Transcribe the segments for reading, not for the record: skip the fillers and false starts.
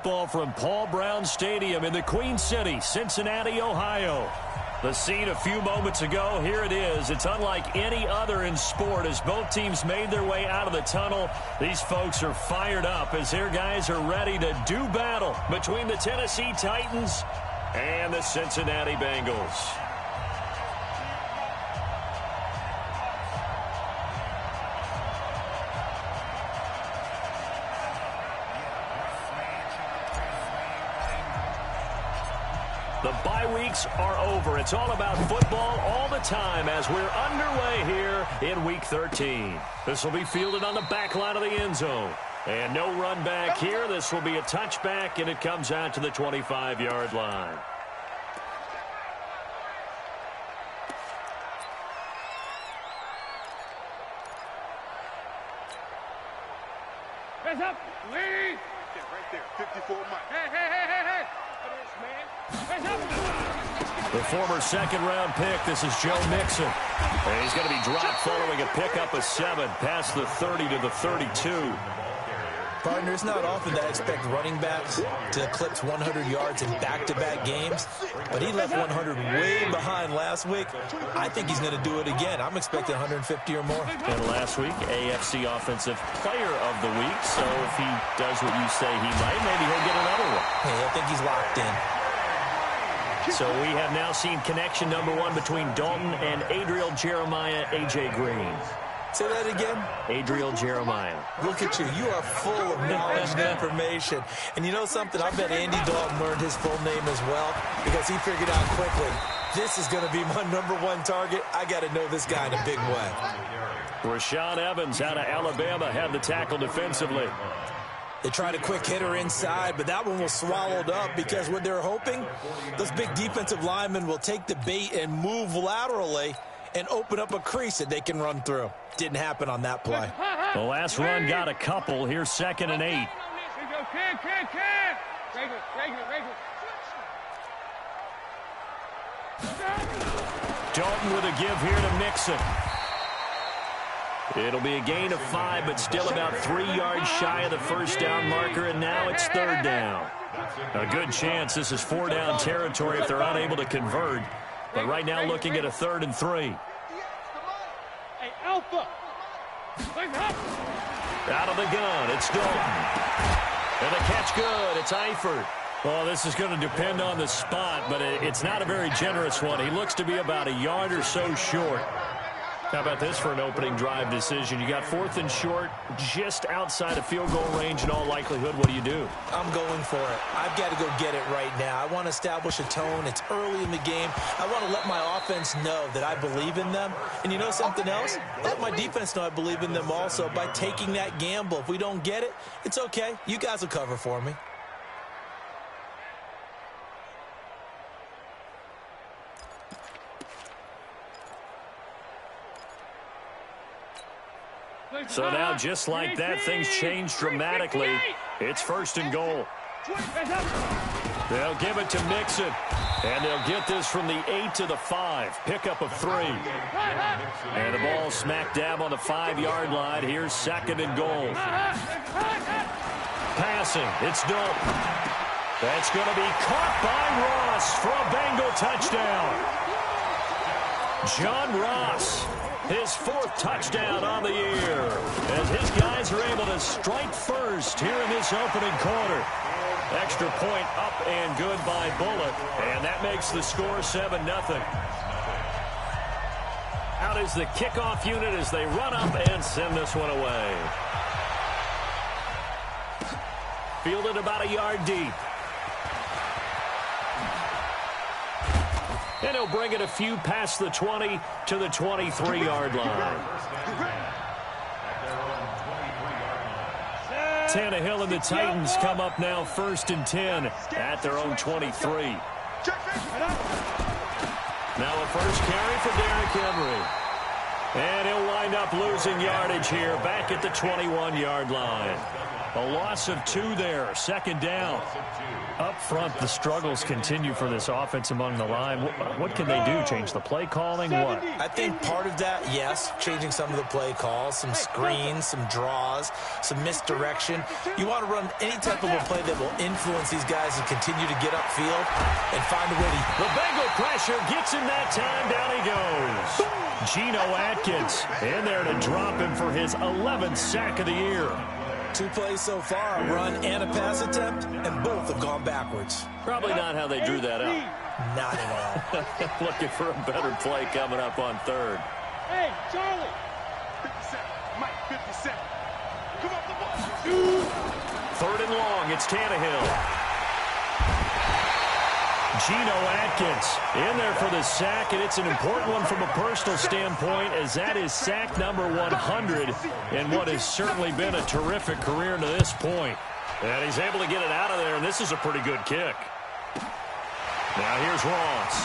Ball from Paul Brown Stadium in the Queen City, Cincinnati, Ohio. The scene a few moments ago, here it is. It's unlike any other in sport as both teams made their way out of the tunnel. These folks are fired up as their guys are ready to do battle between the Tennessee Titans and the Cincinnati Bengals. The bye weeks are over. It's all about football all the time as we're underway here in Week 13. This will be fielded on the back line of the end zone. And no run back here. This will be a touchback, and it comes out to the 25-yard line. Hands up, lead. Right there, 54 Mike. Hey. The former second-round pick, this is Joe Mixon. And he's going to be dropped following a pickup of 7 past the 30 to the 32. Partner, it's not often that I expect running backs to eclipse 100 yards in back-to-back games, but he left 100 way behind last week. I think he's going to do it again. I'm expecting 150 or more. And last week, AFC Offensive Player of the Week. So if he does what you say he might, maybe he'll get another one. Hey, I think he's locked in. So we have now seen connection number 1 between Dalton and Adriel Jeremiah, A.J. Green. Say that again? Adriel Jeremiah. Look at you. You are full of knowledge and information. And you know something? I bet Andy Dalton learned his full name as well because he figured out quickly, this is going to be my #1 target. I got to know this guy in a big way. Rashaan Evans out of Alabama had the tackle defensively. They tried a quick hitter inside, but that one was swallowed up because what they're hoping, those big defensive linemen will take the bait and move laterally and open up a crease that they can run through. Didn't happen on that play. The last run got a couple. Here's 2nd and 8. Dalton with a give here to Mixon. It'll be a gain of 5, but still about 3 yards shy of the first down marker, and now it's 3rd down. A good chance this is 4-down territory if they're unable to convert, but right now looking at a 3rd and 3. Hey, Alpha. Out of the gun, it's Dalton. And the catch good, it's Eifert. Well, this is going to depend on the spot, but it's not a very generous one. He looks to be about a yard or so short. How about this for an opening drive decision? You got 4th and short, just outside of field goal range in all likelihood. What do you do? I'm going for it. I've got to go get it right now. I want to establish a tone. It's early in the game. I want to let my offense know that I believe in them. And you know something else? Let my defense know I believe in them also by taking that gamble. If we don't get it, it's okay. You guys will cover for me. So now, just like that, things change dramatically. It's 1st and goal. They'll give it to Mixon. And they'll get this from the 8 to the 5. Pickup of 3. And the ball smack dab on the 5-yard line. Here's 2nd and goal. Passing. It's Dalton. That's going to be caught by Ross for a Bengal touchdown. John Ross. His 4th touchdown on the year as his guys are able to strike first here in this opening quarter. Extra point up and good by Bullock, and that makes the score 7-0. Out is the kickoff unit as they run up and send this one away. Fielded about a yard deep. And he'll bring it a few past the 20 to the 23-yard line. Tannehill and the Titans come up now 1st and 10 at their own 23. Now a first carry for Derrick Henry. And he'll wind up losing yardage here back at the 21-yard line. A loss of 2 there. Second down. Up front, the struggles continue for this offense among the line. What can they do? Change the play calling? What? I think part of that, yes, changing some of the play calls, some screens, some draws, some misdirection. You want to run any type of a play that will influence these guys and continue to get upfield and find a way to... The Bengal pressure gets him that time. Down he goes. Geno Atkins in there to drop him for his 11th sack of the year. 2 plays so far, a run and a pass attempt, and both have gone backwards. Probably not how they drew that up. Not at all. Looking for a better play coming up on third. Hey, Charlie. 57. Mike, 57. Come off the ball. Third and long. It's Tannehill. Geno Atkins in there for the sack, and it's an important one from a personal standpoint, as that is sack number 100 in what has certainly been a terrific career to this point. And he's able to get it out of there, and this is a pretty good kick. Now here's Ross.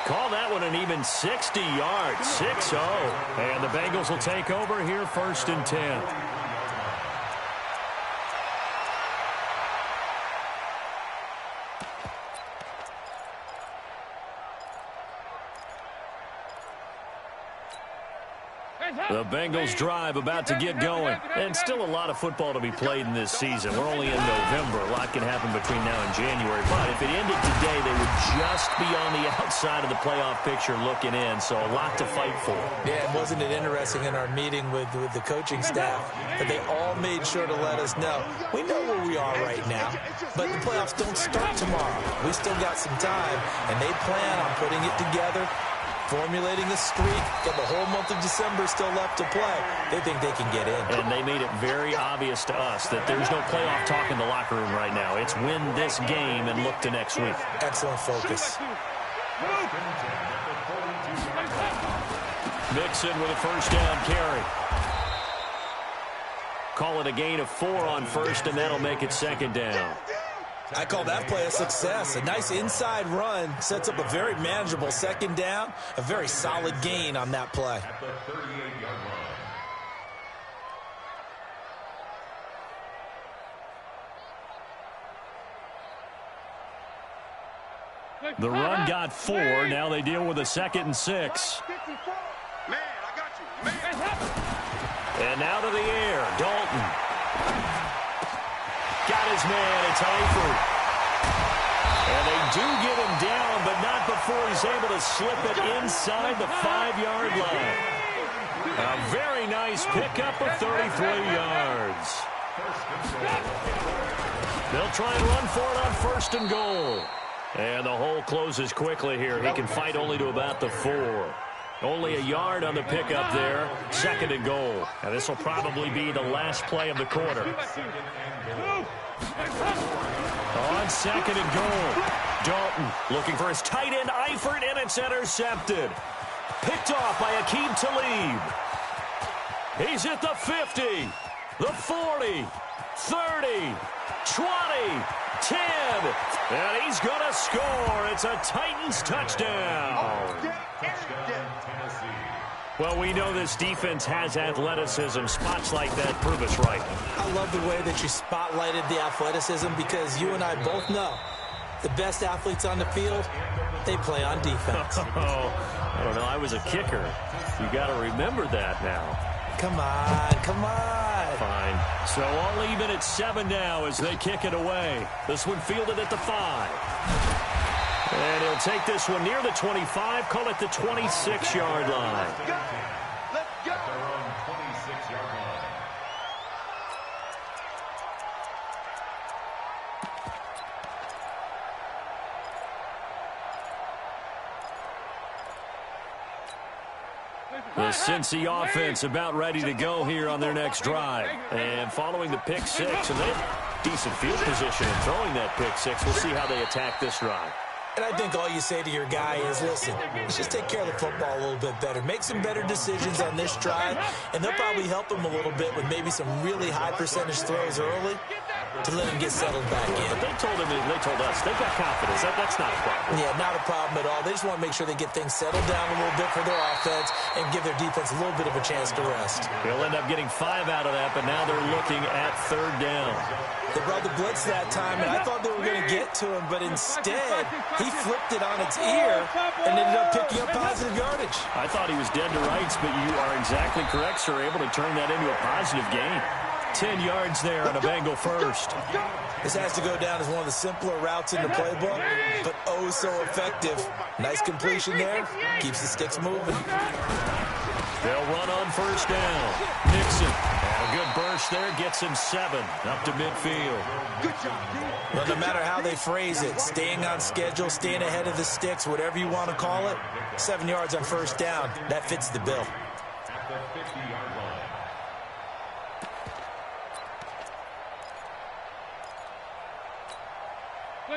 Call that one an even 60 yards, 6-0. And the Bengals will take over here, 1st and 10. The Bengals drive about to get going. And still a lot of football to be played in this season. We're only in November. A lot can happen between now and January. But if it ended today, they would just be on the outside of the playoff picture looking in. So a lot to fight for. Yeah, wasn't it interesting in our meeting with the coaching staff that they all made sure to let us know. We know where we are right now, but the playoffs don't start tomorrow. We still got some time, and they plan on putting it together, formulating a streak, got the whole month of December still left to play. They think they can get in. And they made it very obvious to us that there's no playoff talk in the locker room right now. It's win this game and look to next week. Excellent focus. Mixon with a first down carry. Call it a gain of 4 on first, and that'll make it 2nd down. I call that play a success. A nice inside run sets up a very manageable 2nd down. A very solid gain on that play. The run got 4. Now they deal with a 2nd and 6. Man, I got you. Man. And now to the air. Dalton. Got his man. It's Eifert. And they do get him down, but not before he's able to slip it inside the 5-yard line. A very nice pickup of 33 yards. They'll try and run for it on 1st and goal. And the hole closes quickly here. He can fight only to about the 4. Only a yard on the pickup there. 2nd and goal. And this will probably be the last play of the quarter. On 2nd and goal. Dalton looking for his tight end, Eifert, and it's intercepted. Picked off by Akeem Talib. He's at the 50, the 40, 30, 20, 10, and he's going to score. It's a Titans touchdown. Well, we know this defense has athleticism. Spots like that prove us right. I love the way that you spotlighted the athleticism, because you and I both know the best athletes on the field, they play on defense. I don't know. I was a kicker. You got to remember that now. Come on, come on. Fine. So all even at 7 now as they kick it away. This one fielded at the 5. And he'll take this one near the 25, call it the 26-yard line. Let's go. The Cincy offense about ready to go here on their next drive. And following the pick 6, and they have decent field position in throwing that pick 6. We'll see how they attack this drive. And I think all you say to your guy is, listen, let's just take care of the football a little bit better. Make some better decisions on this drive, and they'll probably help him a little bit with maybe some really high percentage throws early. to let him get settled back in. But they told us, they've got confidence. That's not a problem. Yeah, not a problem at all. They just want to make sure they get things settled down a little bit for their offense and give their defense a little bit of a chance to rest. They'll end up getting 5 out of that, but now they're looking at 3rd down. They brought the blitz that time, and I thought they were going to get to him, but instead, he flipped it on its ear and ended up picking up positive yardage. I thought he was dead to rights, but you are exactly correct, sir. Able to turn that into a positive gain. 10 yards there on a Bengal first. This has to go down as one of the simpler routes in the playbook, but oh so effective. Nice completion there. Keeps the sticks moving. They'll run on 1st down. Nixon. And a good burst there. Gets him 7 up to midfield. Well, no matter how they phrase it, staying on schedule, staying ahead of the sticks, whatever you want to call it, 7 yards on 1st down, that fits the bill.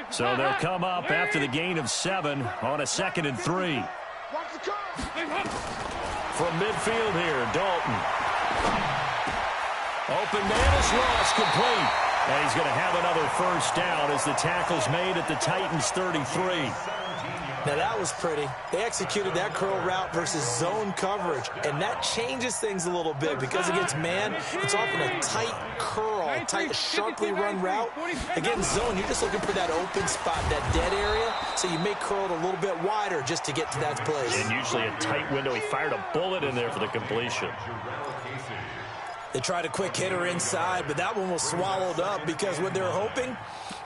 So they'll come up after the gain of 7 on a 2nd and 3. From midfield here, Dalton. Open man is Ross, complete. And he's going to have another 1st down as the tackle's made at the Titans' 33. Now, that was pretty. They executed that curl route versus zone coverage, and that changes things a little bit because against man, it's often a tight curl, tight, sharply run route. Against zone, you're just looking for that open spot, that dead area, so you may curl it a little bit wider just to get to that place. And usually a tight window. He fired a bullet in there for the completion. They tried a quick hitter inside, but that one was swallowed up because what they're hoping,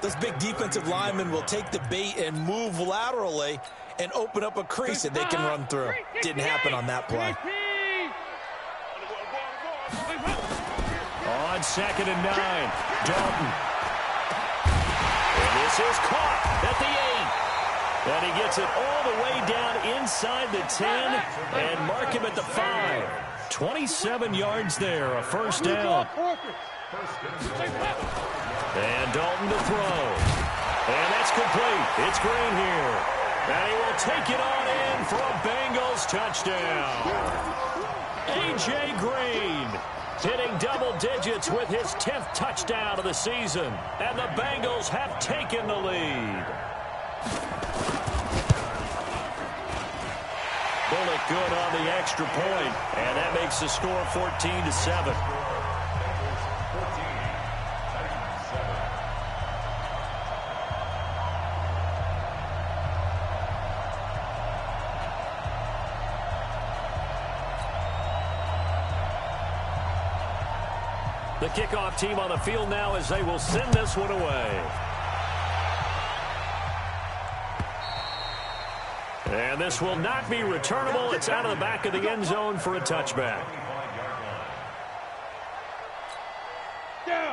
those big defensive linemen will take the bait and move laterally and open up a crease that they can run through. Didn't happen on that play. On 2nd and 9, Dalton. And this is caught at the 8. And he gets it all the way down inside the 10 and mark him at the 5. 27 yards there, a 1st down. And Dalton to throw. And that's complete. It's Green here. And he will take it on in for a Bengals touchdown. A.J. Green hitting double digits with his 10th touchdown of the season. And the Bengals have taken the lead. Bullock good on the extra point, and that makes the score 14-7. The kickoff team on the field now as they will send this one away. And this will not be returnable. It's out of the back of the end zone for a touchback.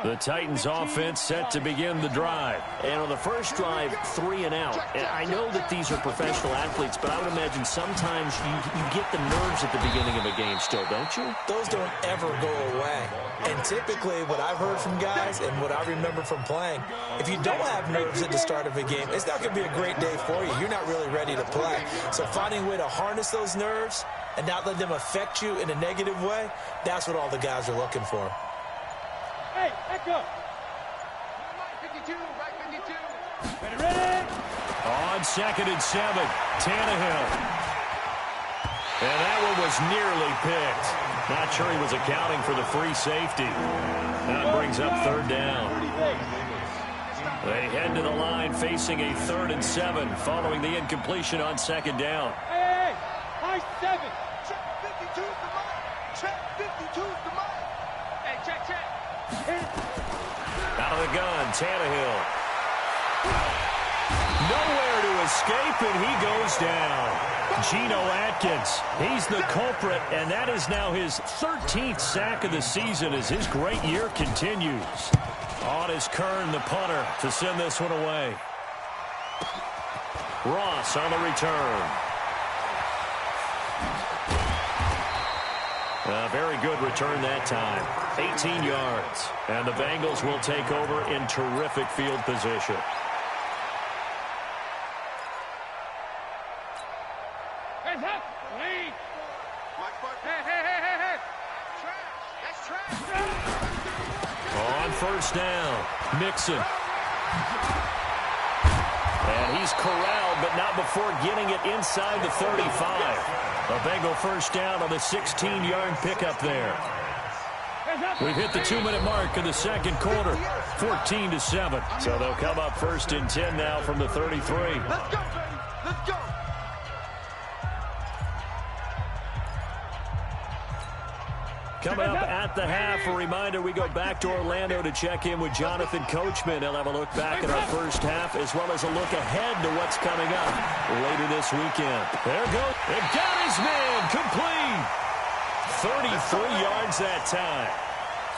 The Titans offense set to begin the drive. And on the first drive, 3 and out. And I know that these are professional athletes, but I would imagine sometimes you get the nerves at the beginning of a game still, don't you? Those don't ever go away. And typically what I've heard from guys and what I remember from playing, if you don't have nerves at the start of a game, it's not going to be a great day for you. You're not really ready to play. So finding a way to harness those nerves and not let them affect you in a negative way, that's what all the guys are looking for. Hey, back up. Right 52, right 52. Ready? On 2nd and 7, Tannehill. And that one was nearly picked. Not sure he was accounting for the free safety. That brings up 3rd down. They head to the line facing a 3rd and 7 following the incompletion on 2nd down. Hey, high 7. Check 52 is the mark. Check 52 is the mark. Hey, check. Out of the gun, Tannehill. Nowhere to escape, and he goes down. Geno Atkins, he's the culprit, and that is now his 13th sack of the season as his great year continues. On is Kern, the punter, to send this one away. Ross on the return. A very good return that time. 18 yards. And the Bengals will take over in terrific field position. On 1st down, Mixon. And he's corralled, but not before getting it inside the 35. A Bengal first down on the 16-yard pickup there. We've hit the 2-minute mark of the second quarter, 14-7. So they'll come up first and 10 now from the 33. Let's go, baby. Let's go. Coming up at the half, a reminder, we go back to Orlando to check in with Jonathan Coachman. He'll have a look back at our first half as well as a look ahead to what's coming up later this weekend. There goes. It got his man complete. 33 yards that time.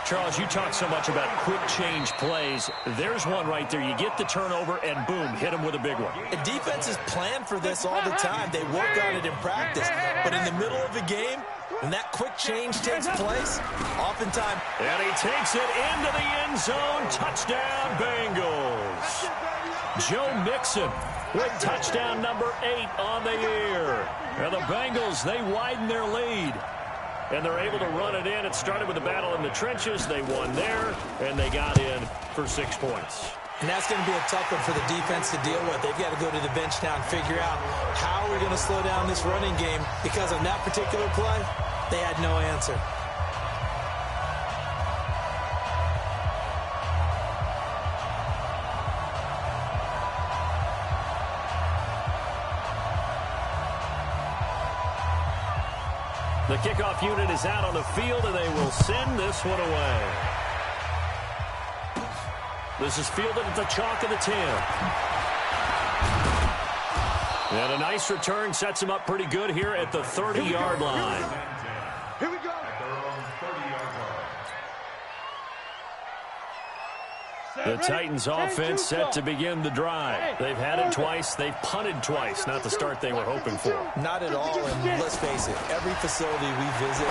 Charles, you talk so much about quick change plays. There's one right there. You get the turnover, and boom, hit him with a big one. And defenses plan for this all the time. They work on it in practice. But in the middle of the game, when that quick change takes place, oftentimes... And he takes it into the end zone. Touchdown, Bengals. Joe Mixon with touchdown number 8 on the year. And the Bengals, they widen their lead. And they're able to run it in. It started with a battle in the trenches. They won there, and they got in for 6 points. And that's going to be a tough one for the defense to deal with. They've got to go to the bench now and figure out how we're going to slow down this running game, because on that particular play, they had no answer. The kickoff unit is out on the field, and they will send this one away. This is fielded at the chalk of the 10. And a nice return sets him up pretty good here at the 30-yard line. Here we go. The Titans offense set to begin the drive. They've had it twice. They've punted twice. Not the start they were hoping for. Not at all, and let's face it, every facility we visit,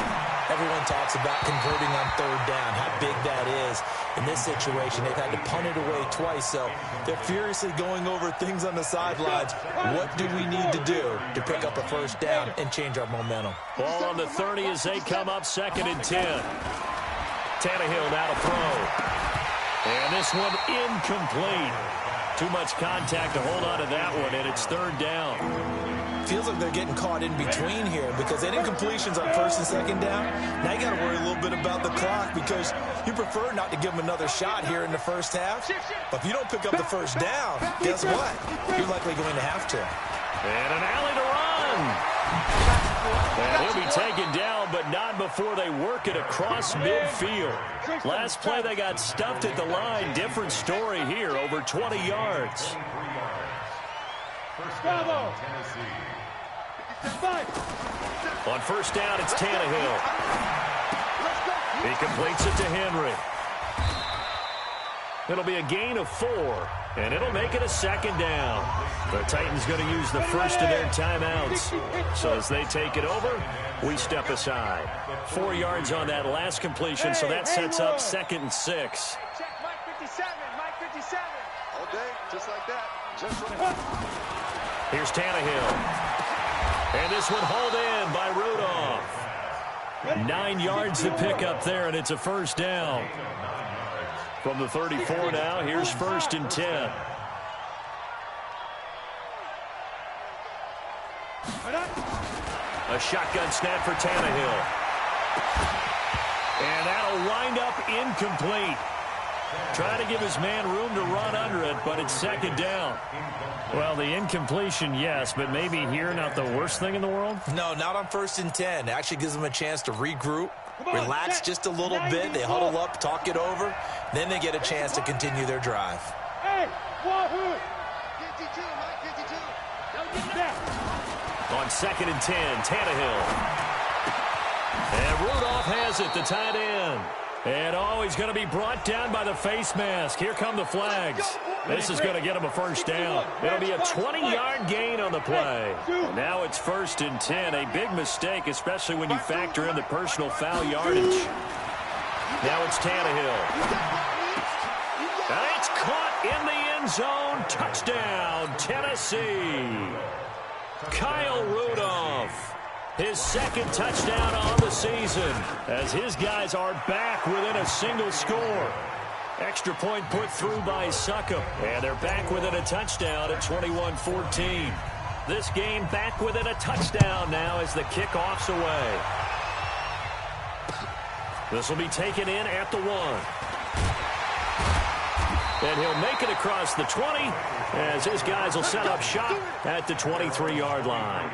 everyone talks about converting on third down, how big that is. In this situation, they've had to punt it away twice, so they're furiously going over things on the sidelines. What do we need to do to pick up a first down and change our momentum? Ball on the 30 as they come up 2nd and 10. Tannehill now to throw. And this one incomplete. Too much contact to hold on to that one, and it's 3rd down. Feels like they're getting caught in between here, because that incompletion's on 1st and 2nd down. Now you got to worry a little bit about the clock, because you prefer not to give them another shot here in the first half. But if you don't pick up the first down, guess what? You're likely going to have to. And an alley to run. And he'll be taken down, but not before they work it across midfield. Last play, they got stuffed at the line. Different story here, over 20 yards. Bravo. On first down, it's Tannehill. He completes it to Henry. It'll be a gain of 4, and it'll make it a 2nd down. The Titans going to use the first of their timeouts. So as they take it over, we step aside. 4 yards on that last completion, so that sets up 2nd and 6. Check Mike 57, Mike 57. All day, just like that. Just like that. Here's Tannehill. And this one hauled in by Rudolph. 9 yards to pick up there, and it's a first down. From the 34 now, here's 1st and 10. A shotgun snap for Tannehill. And that'll wind up incomplete. Trying to give his man room to run under it, but it's 2nd down. Well, the incompletion, yes, but maybe here not the worst thing in the world? No, not on 1st and 10. It actually gives them a chance to regroup, relax just a little bit. They huddle up, talk it over. Then they get a chance to continue their drive. Hey, Wahoo! 52, Mike 52. Don't get On 2nd and 10, Tannehill. And Rudolph has it, the tight end. And he's going to be brought down by the face mask. Here come the flags. This is going to get him a first down. It'll be a 20-yard gain on the play. And now it's 1st and 10. A big mistake, especially when you factor in the personal foul yardage. Now it's Tannehill. And it's caught in the end zone. Touchdown, Tennessee. Kyle Rudolph. His 2nd touchdown on the season as his guys are back within a single score. Extra point put through by Succop. And they're back within a touchdown at 21-14. This game back within a touchdown now as the kickoff's away. This will be taken in at the 1. And he'll make it across the 20 as his guys will set up shop at the 23-yard line.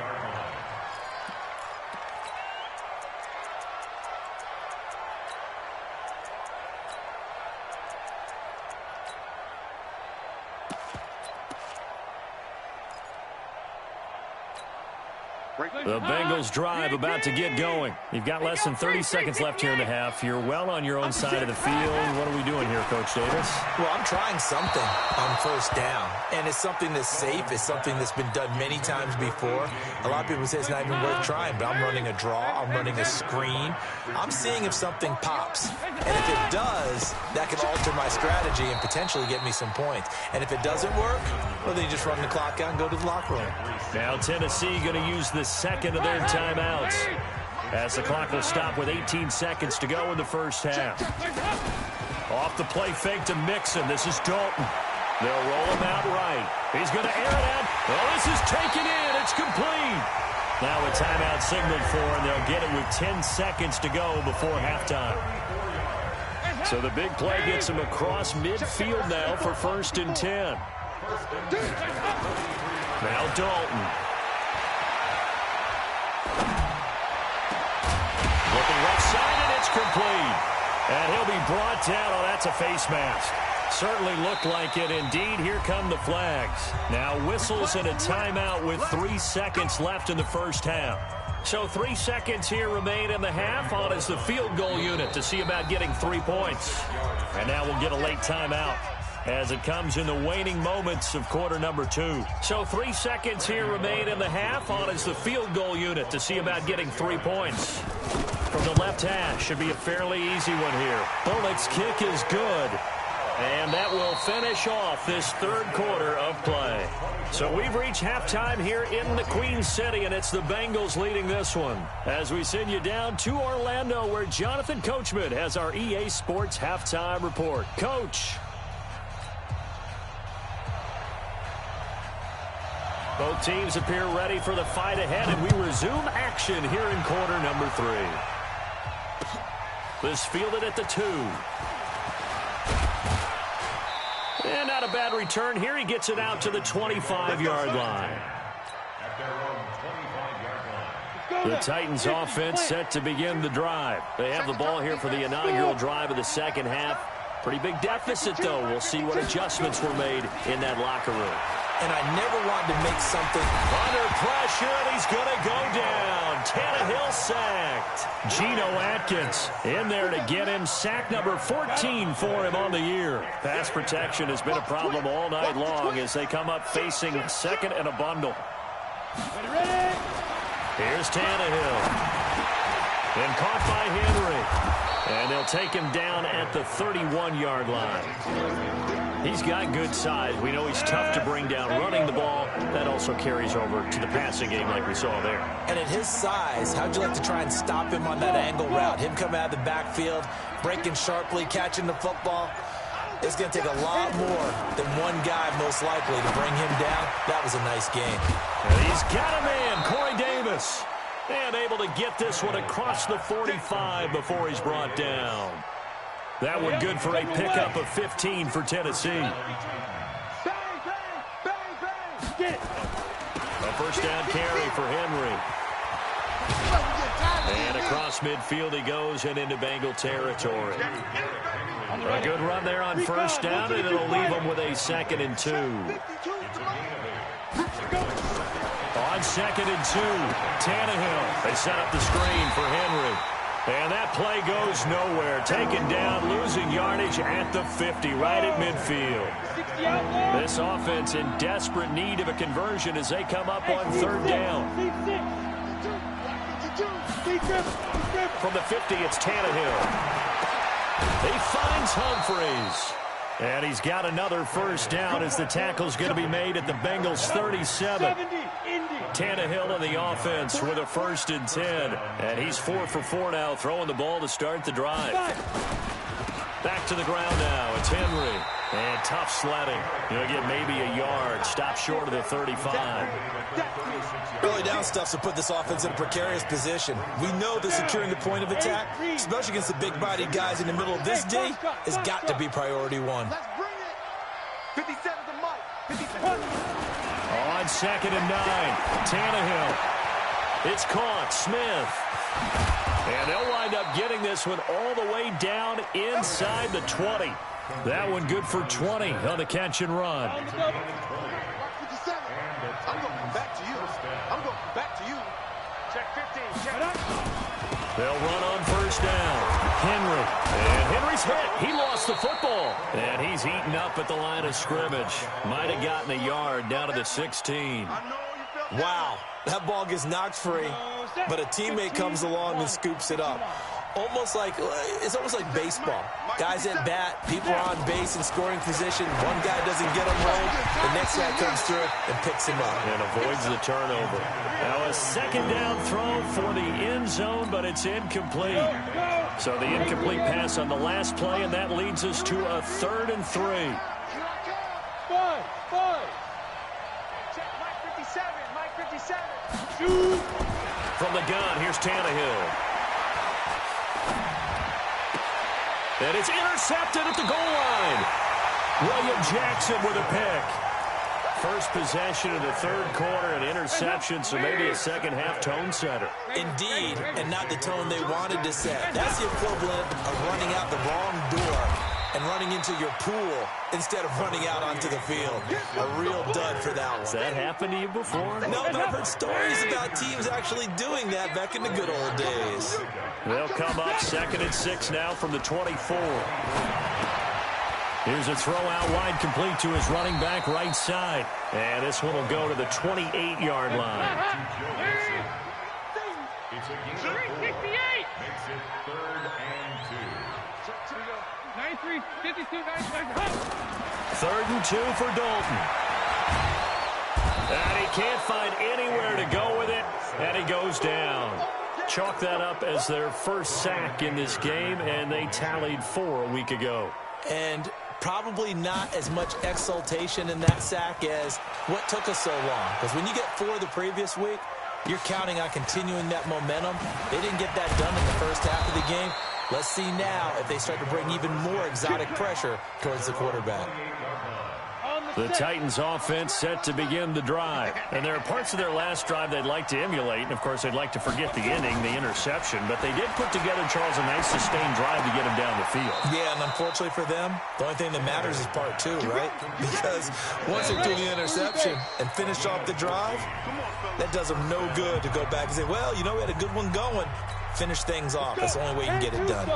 The Bengals drive about to get going. You've got less than 30 seconds left here in the half. You're well on your own side of the field. What are we doing here, Coach Davis? Well, I'm trying something on first down, and it's something that's safe. It's something that's been done many times before. A lot of people say it's not even worth trying, but I'm running a draw. I'm running a screen. I'm seeing if something pops, and if it does, that can alter my strategy and potentially get me some points. And if it doesn't work, well, then you just run the clock out and go to the locker room. Now Tennessee going to use the second of their timeouts as the clock will stop with 18 seconds to go in the first half. Off the play fake to Mixon. This is Dalton. They'll roll him out right. He's going to air it out. Well, this is taken in. It's complete. Now a timeout signaled for, and they'll get it with 10 seconds to go before halftime. So the big play gets him across midfield now for 1st and 10. Now Dalton. Looking left side, and it's complete. And he'll be brought down. Oh, that's a face mask. Certainly looked like it. Indeed, here come the flags. Now whistles and a timeout with 3 seconds left in the first half. So 3 seconds here remain in the half. On is the field goal unit to see about getting 3 points. And now we'll get a late timeout as it comes in the waning moments of quarter number 2. So 3 seconds here remain in the half. On is the field goal unit to see about getting 3 points. From the left hash, should be a fairly easy one here. Bullock's kick is good. And that will finish off this third quarter of play. So we've reached halftime here in the Queen City, and it's the Bengals leading this one. As we send you down to Orlando, where Jonathan Coachman has our EA Sports halftime report. Coach. Both teams appear ready for the fight ahead, and we resume action here in quarter number 3. This fielded at the 2. And not a bad return here. He gets it out to the 25-yard line. The Titans offense set to begin the drive. They have the ball here for the inaugural drive of the second half. Pretty big deficit, though. We'll see what adjustments were made in that locker room. And I never wanted to make something under pressure, and he's going to go down. Tannehill sacked. Geno Atkins in there to get him. Sack number 14 for him on the year. Pass protection has been a problem all night long as they come up facing second and a bundle. Here's Tannehill. And caught by Henry. And they'll take him down at the 31-yard line. He's got good size. We know he's tough to bring down running the ball. That also carries over to the passing game like we saw there. And at his size, how'd you like to try and stop him on that angle route? Him coming out of the backfield, breaking sharply, catching the football. It's going to take a lot more than one guy most likely to bring him down. That was a nice game. And he's got a man, Corey Davis. And able to get this one across the 45 before he's brought down. That one good for a pickup of 15 for Tennessee. A first down carry for Henry. And across midfield he goes and into Bengal territory. A good run there on first down, and it'll leave him with a 2nd and 2. On 2nd and 2, Tannehill. They set up the screen for Henry. And that play goes nowhere. Taken down, losing yardage at the 50, right at midfield. This offense in desperate need of a conversion as they come up on 3rd down. From the 50, it's Tannehill. He finds Humphreys. And he's got another first down as the tackle's going to be made at the Bengals 37. Tannehill in the offense with a 1st and 10. And he's 4 for 4 now, throwing the ball to start the drive. Back to the ground now. It's Henry. And tough sledding. He'll get maybe a yard. Stop short of the 35. Early down stuffs will put this offense in a precarious position. We know that securing the point of attack, especially against the big-bodied guys in the middle of this D, has got to be priority one. Let's bring it. 57 to Mike. 57. On 2nd and 9. Tannehill. It's caught. Smith. And they'll wind up getting this one all the way down inside the 20. That one good for 20 on the catch and run. 57. I'm going back to you. I'm going back to you. Check 15. Check it out. They'll run on first down. Henry. And Henry's hit. He lost the football. And he's eaten up at the line of scrimmage. Might have gotten a yard down to the 16. Wow. That ball gets knocked free, but a teammate comes along and scoops it up. It's almost like baseball. Guys at bat, people are on base in scoring position. One guy doesn't get him rolled. The next guy comes through and picks him up. And avoids the turnover. Now a second down throw for the end zone, but it's incomplete. So the incomplete pass on the last play, and that leads us to a 3rd and 3. Five. Check Mike 57. Mike 57. Shoot. From the gun, here's Tannehill. And it's intercepted at the goal line. William Jackson with a pick. First possession of the 3rd quarter, an interception, so maybe a second-half tone setter. Indeed, and not the tone they wanted to set. That's the equivalent of running out the wrong door and running into your pool instead of running out onto the field. A real dud for that one. Has that happened to you before? No, but I've heard stories about teams actually doing that back in the good old days. They'll come up 2nd and 6 now from the 24. Here's a throw out wide, complete to his running back right side. And this one will go to the 28-yard line. It's a gain of 4. Makes it 3rd and 2. 93, 52, 95. 3rd and 2 for Dalton. And he can't find anywhere to go with it, and he goes down. Chalk that up as their first sack in this game, and they tallied 4 a week ago. And probably not as much exultation in that sack as what took us so long. Because when you get 4 the previous week, you're counting on continuing that momentum. They didn't get that done in the first half of the game. Let's see now if they start to bring even more exotic pressure towards the quarterback. The Titans offense set to begin the drive. And there are parts of their last drive they'd like to emulate. And, of course, they'd like to forget the ending, the interception. But they did put together, Charles, a nice sustained drive to get them down the field. Yeah, and unfortunately for them, the only thing that matters is part 2, right? Because once they do the interception and finish off the drive, that does them no good to go back and say, well, you know, we had a good one going. Finish things off. That's the only way you can get it done.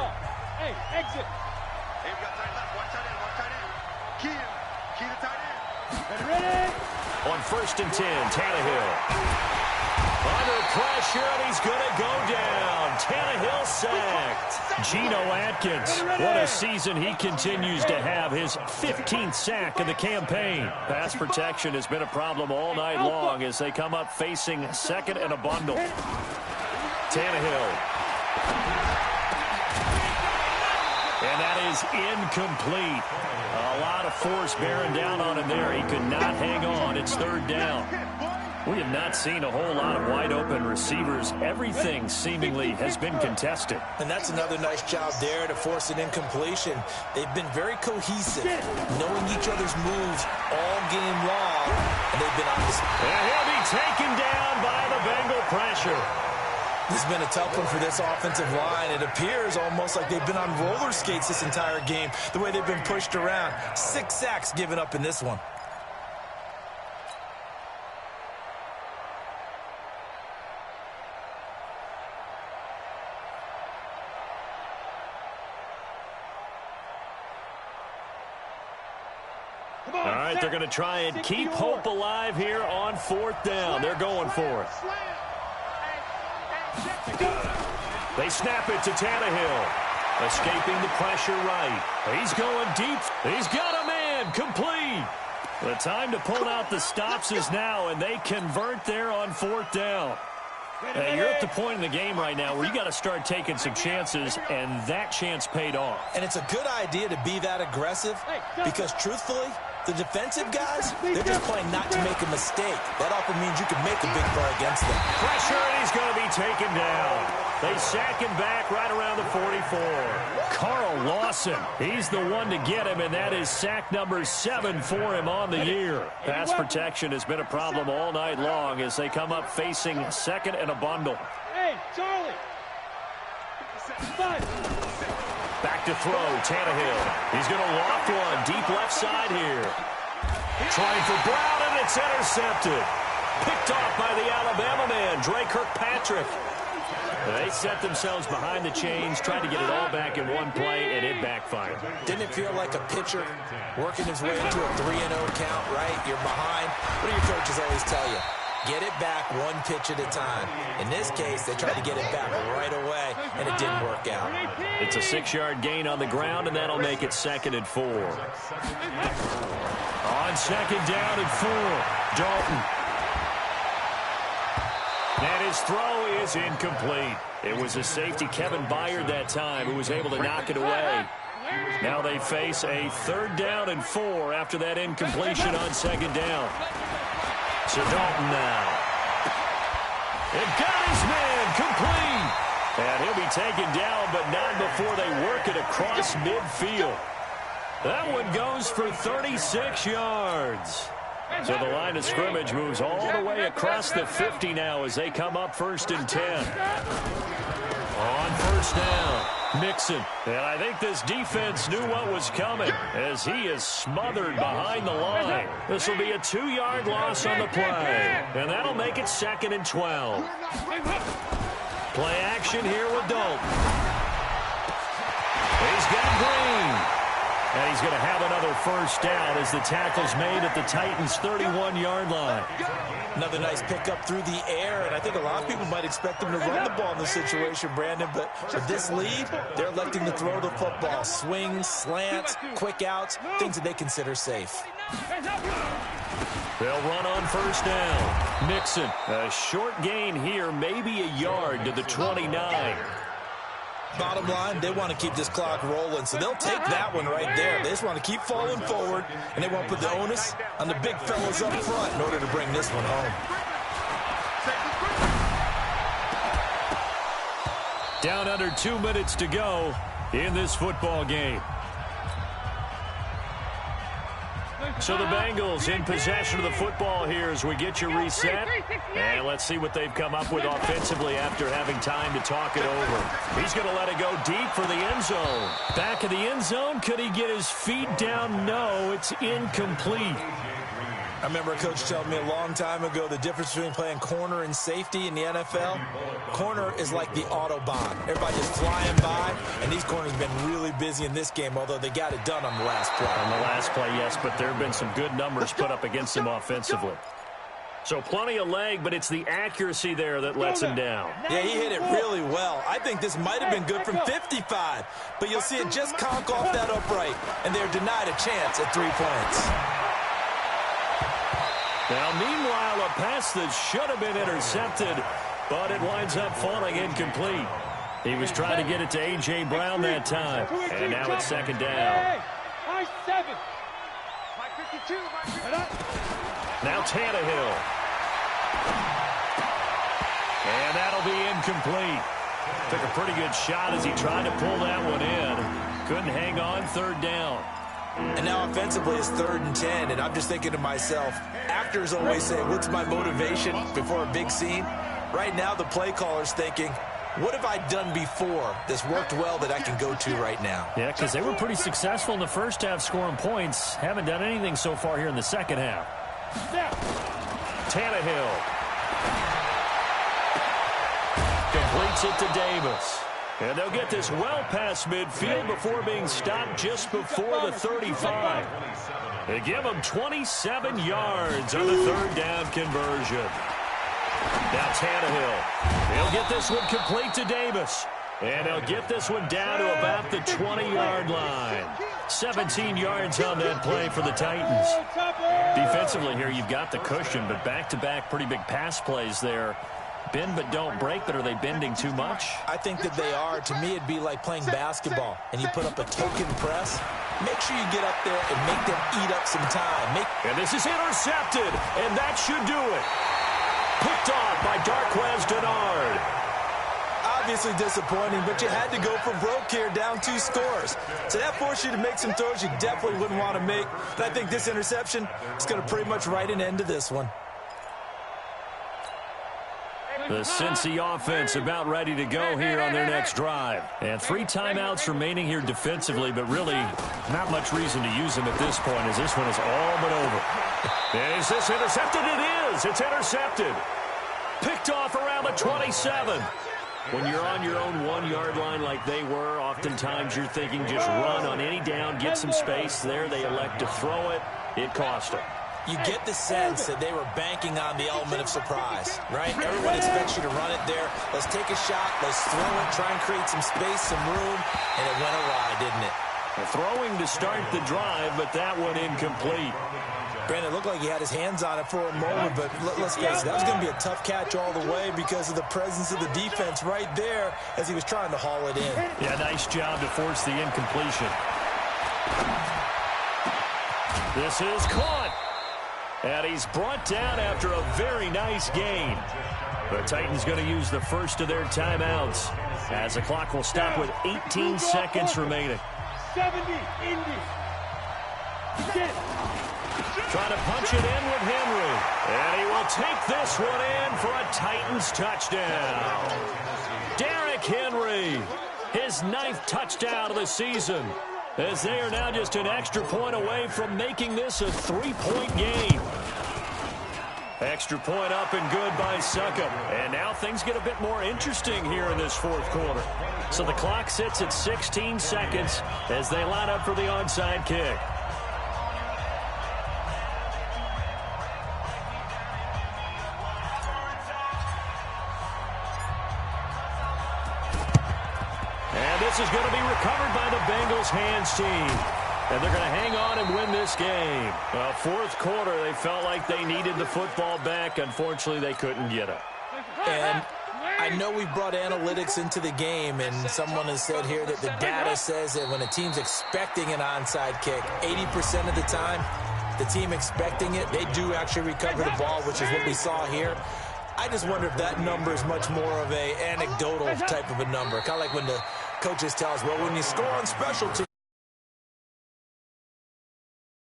Hey, exit. Hey, we got tight left. Watch tight end. Key to tight end. Ready? On 1st and 10, Tannehill. Under pressure, and he's going to go down. Tannehill sacked. Geno Atkins, what a season he continues to have. His 15th sack of the campaign. Pass protection has been a problem all night long as they come up facing 2nd and a bundle. Tannehill. And that is incomplete. A lot of force bearing down on him there. He could not hang on. It's 3rd down. We have not seen a whole lot of wide-open receivers. Everything seemingly has been contested. And that's another nice job there to force an incompletion. They've been very cohesive, knowing each other's moves all game long, and they've been on this. And he'll be taken down by the Bengal pressure. This has been a tough one for this offensive line. It appears almost like they've been on roller skates this entire game, the way they've been pushed around. 6 sacks given up in this one. All right, they're going to try and keep hope alive here on 4th down. They're going for it. They snap it to Tannehill. Escaping the pressure right. He's going deep. He's got a man. Complete. The time to pull out the stops is now, and they convert there on 4th down. You're at the point in the game right now where you got to start taking some chances, and that chance paid off. And it's a good idea to be that aggressive because, truthfully, the defensive guys, they're just playing not to make a mistake. That often means you can make a big play against them. Pressure, and he's going to be taken down. They sack him back right around the 44. Carl Lawson, he's the one to get him, and that is sack number 7 for him on the year. Pass protection has been a problem all night long as they come up facing second and a bundle. Hey, Charlie. Back to throw, Tannehill. He's going to loft one deep left side here. Trying for Brown, and it's intercepted. Picked off by the Alabama man, Dre Kirkpatrick. They set themselves behind the chains, tried to get it all back in one play, and it backfired. Didn't it feel like a pitcher working his way into a 3-0 count, right? You're behind. What do your coaches always tell you? Get it back one pitch at a time. In this case, they tried to get it back right away, and it didn't work out. It's a 6-yard gain on the ground, and that'll make it 2nd and 4. On 2nd down and 4, Dalton. And his throw is incomplete. It was a safety, Kevin Byard, that time, who was able to knock it away. Now they face a 3rd down and 4 after that incompletion on 2nd down. So Dalton now. It got his man complete. And he'll be taken down, but not before they work it across midfield. That one goes for 36 yards. So the line of scrimmage moves all the way across the 50 now as they come up 1st and 10. On 1st down, Mixon. And I think this defense knew what was coming as he is smothered behind the line. This will be a 2-yard loss on the play. And that'll make it 2nd and 12. Play action here with Dalton. He's got Green. And he's going to have another 1st down as the tackle's made at the Titans' 31-yard line. Another nice pickup through the air, and I think a lot of people might expect them to run the ball in this situation, Brandon, but with this lead, they're electing to throw the football. Swings, slants, quick outs, things that they consider safe. They'll run on 1st down. Mixon, a short gain here, maybe a yard to the 29. Bottom line, they want to keep this clock rolling, so they'll take that one right there. They just want to keep falling forward, and they want to put the onus on the big fellas up front in order to bring this one home. Down under 2 minutes to go in this football game. So the Bengals in possession of the football here as we get you reset. And let's see what they've come up with offensively after having time to talk it over. He's going to let it go deep for the end zone. Back of the end zone. Could he get his feet down? No, it's incomplete. I remember a coach telling me a long time ago the difference between playing corner and safety in the NFL. Corner is like the Autobahn. Everybody just flying by, and these corners have been really busy in this game, although they got it done on the last play. On the last play, yes, but there have been some good numbers put up against them offensively. So plenty of leg, but it's the accuracy there that lets him down. Yeah, he hit it really well. I think this might have been good from 55, but you'll see it just conk off that upright, and they're denied a chance at 3 points. Now, meanwhile, a pass that should have been intercepted, but it winds up falling incomplete. He was trying to get it to A.J. Brown that time, and now it's 2nd down. Now Tannehill. And that'll be incomplete. Took a pretty good shot as he tried to pull that one in. Couldn't hang on, 3rd down. And now offensively it's 3rd and 10, and I'm just thinking to myself, actors always say, what's my motivation before a big scene? Right now the play caller's thinking, what have I done before that's worked well that I can go to right now? Yeah, because they were pretty successful in the first half scoring points. Haven't done anything so far here in the second half. Tannehill. Completes it to Davis. And they'll get this well past midfield before being stopped just before the 35. They give them 27 yards on the 3rd down conversion. Now Tannehill. He'll get this one complete to Davis. And he'll get this one down to about the 20-yard line. 17 yards on that play for the Titans. Defensively here, you've got the cushion, but back-to-back pretty big pass plays there. Bend but don't break, but are they bending too much? I think that they are. To me, it'd be like playing basketball, and you put up a token press. Make sure you get up there and make them eat up some time. And this is intercepted, and that should do it. Picked off by Darquez Denard. Obviously disappointing, but you had to go for broke here, down 2 scores. So that forced you to make some throws you definitely wouldn't want to make. But I think this interception is going to pretty much write an end to this one. The Cincy offense about ready to go here on their next drive. And 3 timeouts remaining here defensively, but really not much reason to use them at this point as this one is all but over. Is this intercepted? It is. It's intercepted. Picked off around the 27. When you're on your own 1-yard line like they were, oftentimes you're thinking just run on any down, get some space. There they elect to throw it. It cost them. You get the sense that they were banking on the element of surprise, right? Everyone expects you to run it there. Let's take a shot. Let's throw it. Try and create some space, some room. And it went awry, didn't it? Throwing to start the drive, but that one incomplete. Brandon, it looked like he had his hands on it for a moment, but let's face it, that was going to be a tough catch all the way because of the presence of the defense right there as he was trying to haul it in. Yeah, nice job to force the incompletion. This is caught. And he's brought down after a very nice gain. The Titans going to use the first of their timeouts as the clock will stop with 18 seconds remaining. 70, Indy. Trying to punch it in with Henry. And he will take this one in for a Titans touchdown. Derrick Henry, his 9th touchdown of the season, as they are now just an extra point away from making this a 3-point game. Extra point up and good by Succop. And now things get a bit more interesting here in this 4th quarter. So the clock sits at 16 seconds as they line up for the onside kick. And this is going to be recovered by the Bengals hands team. And they're going to hang on and win this game. Well, 4th quarter, they felt like they needed the football back. Unfortunately, they couldn't get it. And I know we brought analytics into the game, and someone has said here that the data says that when a team's expecting an onside kick, 80% of the time, the team expecting it, they do actually recover the ball, which is what we saw here. I just wonder if that number is much more of an anecdotal type of a number. Kind of like when the coaches tell us, well, when you score on special teams,